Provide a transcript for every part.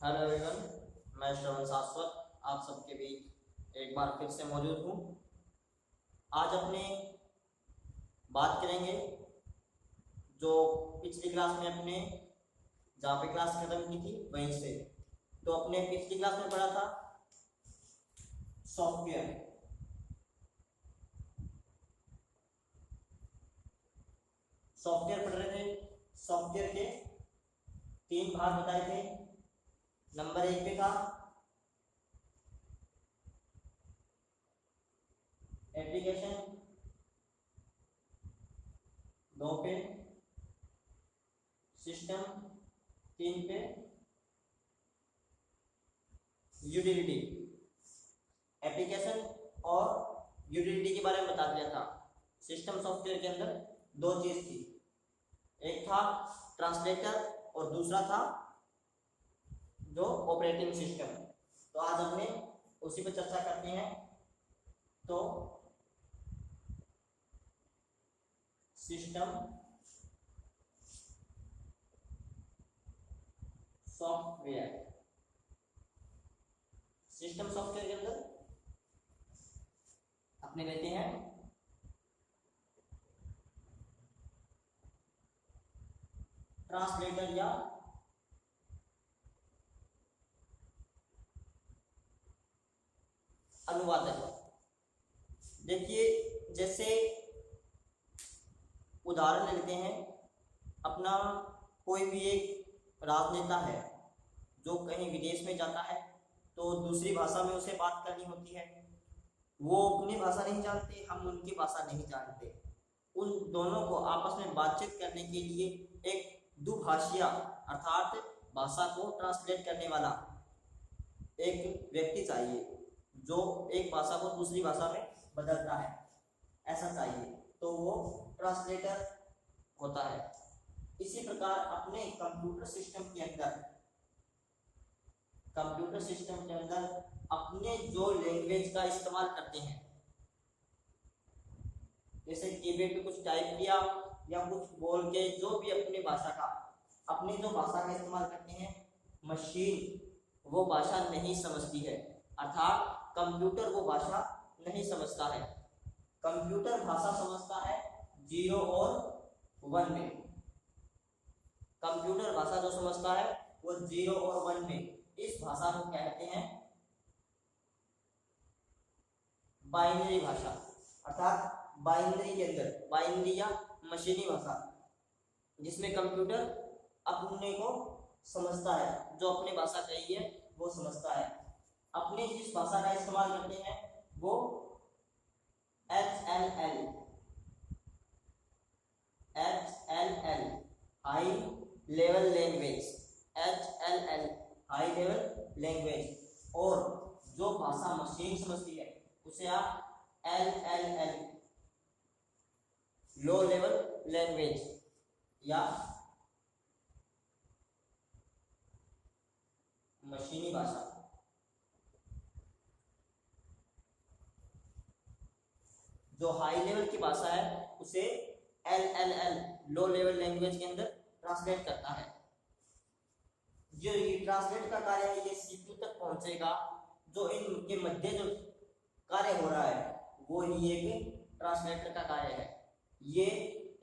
Hello everyone, मैं श्रवण शाश्वत आप सबके बीच एक बार फिर से मौजूद हूँ। आज अपने बात करेंगे जो पिछली क्लास में अपने जहाँ पे क्लास खत्म की थी वहीं से। तो अपने पिछली क्लास में पढ़ा था सॉफ्टवेयर। सॉफ्टवेयर पढ़ रहे थे। सॉफ्टवेयर के 3 भाग बताए थे। नंबर 1 पे था एप्लीकेशन, 2 पे सिस्टम, 3 पे यूटिलिटी। एप्लीकेशन और यूटिलिटी के बारे में बता दिया था। सिस्टम सॉफ्टवेयर के अंदर 2 चीज थी, एक था ट्रांसलेटर और दूसरा था जो ऑपरेटिंग सिस्टम। तो आज हमने उसी पर चर्चा करते हैं। तो सिस्टम सॉफ्टवेयर, सिस्टम सॉफ्टवेयर के अंदर अपने लेते हैं ट्रांसलेटर या अनुवादक। देखिए, जैसे उदाहरण लेते हैं, अपना कोई भी एक राजनेता है जो कहीं विदेश में जाता है तो दूसरी भाषा में उसे बात करनी होती है। वो अपनी भाषा नहीं जानते, हम उनकी भाषा नहीं जानते। उन दोनों को आपस में बातचीत करने के लिए एक दुभाषिया अर्थात भाषा को ट्रांसलेट करने वाला एक व्यक्ति चाहिए जो एक भाषा को दूसरी भाषा में बदलता है, ऐसा चाहिए। तो वो ट्रांसलेटर होता है। इसी प्रकार अपने कंप्यूटर सिस्टम के अंदर अपने जो लैंग्वेज का इस्तेमाल करते हैं, जैसे कीबोर्ड पे कुछ टाइप किया या कुछ बोल के जो भी अपनी भाषा का अपनी जो भाषा का इस्तेमाल करते हैं, मशीन वो भाषा नहीं समझती है, अर्थात कंप्यूटर वो भाषा नहीं समझता है। कंप्यूटर भाषा समझता है 0 और 1 में। कंप्यूटर भाषा जो समझता है वो 0 और 1 में। इस भाषा को कहते हैं बाइनरी भाषा, अर्थात बाइनरी के अंदर बाइनरी या मशीनी भाषा, जिसमें कंप्यूटर अपने को समझता है, जो अपनी भाषा कही है वो समझता है। अपने जिस भाषा का इस्तेमाल करते हैं वो HLL high level language, HLL high level language. और जो भाषा मशीन समझती है उसे आप LLL लो लेवल लैंग्वेज या मशीनी भाषा। जो हाई लेवल की भाषा है उसे LLL लो लेवल लैंग्वेज के अंदर ट्रांसलेट करता है। जो ये ट्रांसलेट का कार्य है ये CPU तक पहुंचेगा। जो इनके मध्य जो कार्य हो रहा है वो ही एक ट्रांसलेटर का कार्य है। ये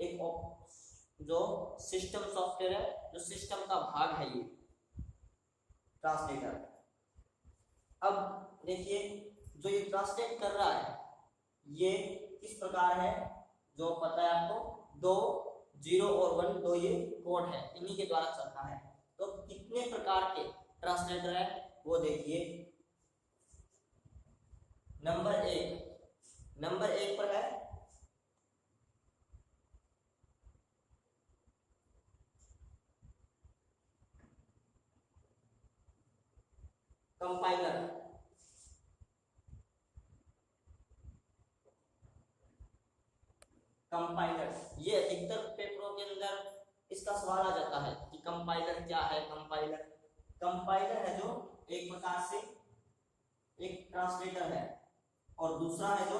एक जो सिस्टम सॉफ्टवेयर है, जो सिस्टम का भाग है, ये ट्रांसलेटर। अब देखिए, जो ये ट्रांसलेट कर रहा है ये किस प्रकार है, जो पता है आपको, 2 0 और 1 2 ये कोड है, इन्हीं के द्वारा चलता है। तो कितने प्रकार के ट्रांसलेटर है वो देखिए। नंबर 1 पर है कंपाइलर। ये अधिकतर पेपरों के अंदर इसका सवाल आ जाता है कि कंपाइलर क्या है। कंपाइलर है जो एक प्रकार से एक ट्रांसलेटर है, और दूसरा है जो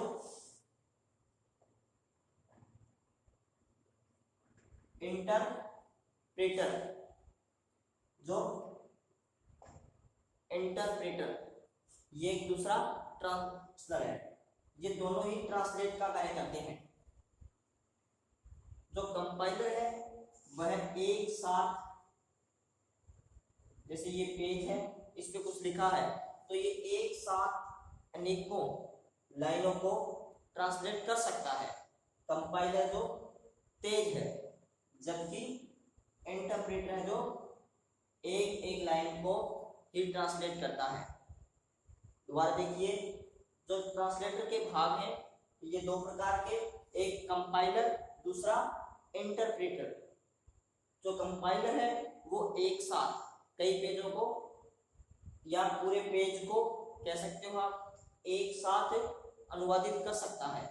इंटरप्रेटर, जो इंटरप्रेटर, ये एक दूसरा ट्रांसलेटर है। ये दोनों ही ट्रांसलेट का कार्य करते हैं। जो कंपाइलर है वह एक साथ, जैसे ये पेज है, इस पे कुछ लिखा है तो ये एक साथ अनेकों लाइनों को ट्रांसलेट कर सकता है। कंपाइलर जो तेज है, जबकि इंटरप्रेटर है जो एक एक लाइन को ही ट्रांसलेट करता है। दोबारा देखिए, जो ट्रांसलेटर के भाग हैं ये दो प्रकार के, एक कंपाइलर, दूसरा इंटरप्रेटर। जो कंपाइलर है वो एक साथ कई पेजों को या पूरे पेज को कह सकते हो आप एक साथ अनुवादित कर सकता है,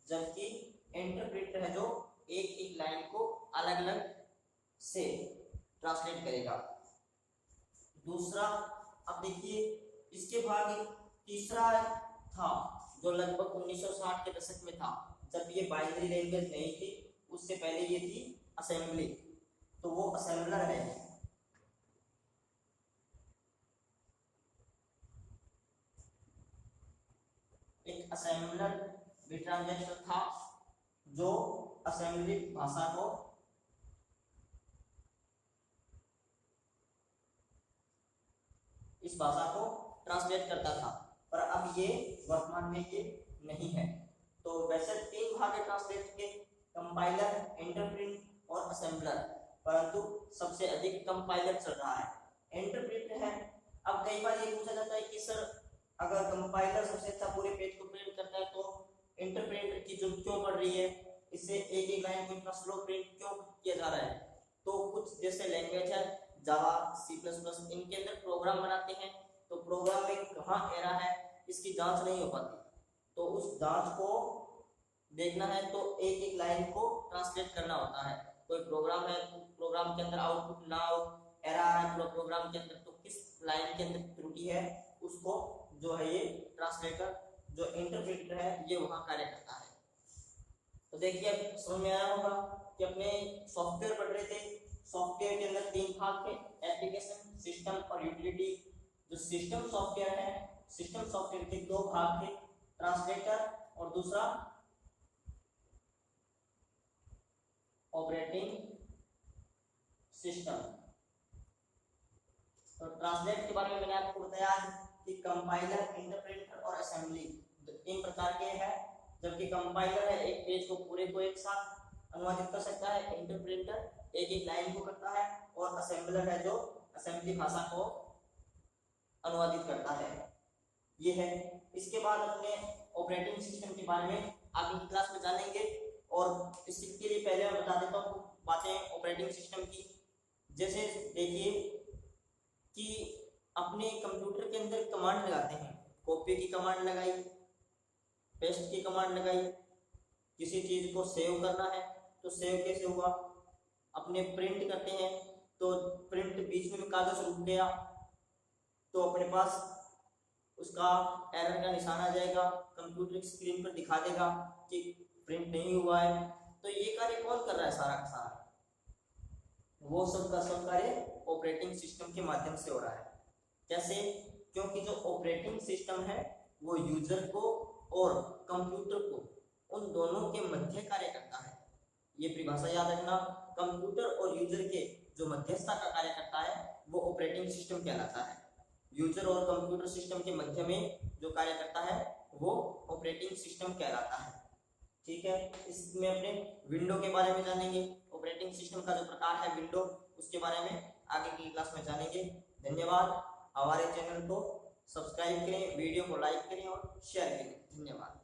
जबकि इंटरप्रेटर है जो एक एक लाइन को अलग अलग से ट्रांसलेट करेगा। दूसरा, अब देखिए इसके भाग तीसरा था जो लगभग 1960 के दशक में था, जब ये बाइनरी लैंग्वेज नहीं थी, उससे पहले ये थी असेंबली। तो वो असेंबलर है। एक असेंबलर भी ट्रांजैक्शन था जो असेंबली भाषा को इस भाषा को ट्रांसलेट करता था, पर अब ये वर्तमान में ये नहीं है। तो वैसे तीन भाग है ट्रांसलेट के, कंपाइलर, इंटरप्रेटर और असेंबलर, परंतु सबसे अधिक कंपाइलर चल रहा है। इंटरप्रेटर है। अब कई बार ये पूछा जाता है कि सर अगर कंपाइलर सबसे अच्छा पूरे पेज को प्रिंट करता है तो इंटरप्रेटर की जरूरत क्यों पड़ रही है, इससे एक एक लाइन को इतना स्लो प्रिंट क्यों किया जा रहा है। तो कुछ जैसे लैंग्वेज है जावा, सी प्लस प्लस, इनके अंदर प्रोग्राम बनाते हैं तो प्रोग्राम में कहाँ एरर है इसकी जांच नहीं हो पाती, तो उस जांच को देखना है तो एक एक लाइन को ट्रांसलेट करना होता है। कोई प्रोग्राम है, प्रोग्राम के अंदर आउटपुट ना हो, एरर आ रहा है पूरा प्रोग्राम के अंदर, तो किस लाइन के अंदर त्रुटि है उसको जो है ये ट्रांसलेटर जो इंटरप्रेटर है ये वहां कार्य करता है। तो देखिए अब समझ में आया होगा कि अपने सॉफ्टवेयर पढ़ रहे थे, सॉफ्टवेयर के अंदर तीन भाग थे, एप्लीकेशन, सिस्टम और यूटिलिटी। जो सिस्टम सॉफ्टवेयर है, सिस्टम सॉफ्टवेयर के दो भाग थे, ट्रांसलेटर और दूसरा ऑपरेटिंग सिस्टम। तो ट्रांसलेट के बारे में मैंने आपको बताया कि कंपाइलर, इंटरप्रेटर और असेंबली तीन प्रकार के हैं। जबकि कंपाइलर है एक पेज को पूरे को एक साथ अनुवादित कर सकता है, इंटरप्रेटर एक एक लाइन को करता है और असेंबलर है जो असेंबली भाषा को अनुवादित करता है। ये है। इसके बाद अपने ऑपरेटिंग सिस्टम के बारे में आगे की क्लास में जानेंगे, और इसके लिए पहले मैं बता देता हूँ बातें ऑपरेटिंग सिस्टम की। जैसे देखिए कि अपने कंप्यूटर के अंदर कमांड लगाते हैं, कॉपी की कमांड लगाई, पेस्ट की कमांड लगाई, किसी चीज को सेव करना है तो सेव कैसे हुआ, अपने प्रिंट करते हैं तो प्रिंट बीच में कागज रुक गया तो अपने पास उसका एरर का निशान आ जाएगा, कंप्यूटर की स्क्रीन पर दिखा देगा कि प्रिंट नहीं हुआ है। तो ये कार्य कौन कर रहा है, सारा का सारा वो सब का सब कार्य ऑपरेटिंग सिस्टम के माध्यम से हो रहा है। कैसे? क्योंकि जो ऑपरेटिंग सिस्टम है वो यूजर को और कंप्यूटर को उन दोनों के मध्य कार्य करता है। ये परिभाषा याद रखना, कंप्यूटर और यूजर के जो मध्यस्थता का कार्य करता है वो ऑपरेटिंग सिस्टम कहलाता है। यूजर और कंप्यूटर सिस्टम के मध्य में जो कार्य करता है वो ऑपरेटिंग सिस्टम कहलाता है। ठीक है, इसमें अपने विंडो के बारे में जानेंगे, ऑपरेटिंग सिस्टम का जो प्रकार है विंडो, उसके बारे में आगे की क्लास में जानेंगे। धन्यवाद। हमारे चैनल को सब्सक्राइब करें, वीडियो को लाइक करें और शेयर करें। धन्यवाद।